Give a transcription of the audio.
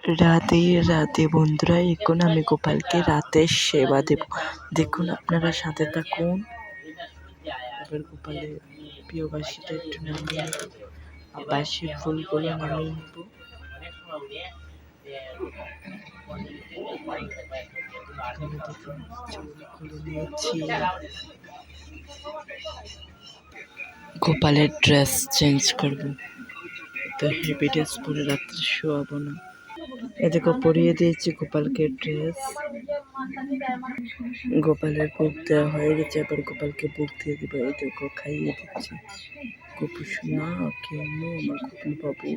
রাধে রাধে বন্ধুরা, এখন আমি গোপালকে রাতের সেবা দেব। দেখুন, আপনারা সাথে থাকুন। এবার গোপালের প্রিয় বাসিটা একটু নামিয়ে নেব, আর বাসির ফুলগুলো নামিয়ে নেব। গোপালের ড্রেস চেঞ্জ করব, তো হেভি ড্রেস পরে রাত্রে শোয়াবো না। এদিকে পরিয়ে দিয়েছি গোপালকে ড্রেস। গোপালের ভোগ দেওয়া হয়ে গেছে, এবার গোপালকে ভোগ দিয়ে দিব। এদিকে খাইয়ে দিচ্ছি। গোপু সোনা কেন আমার গোপাল বাবু।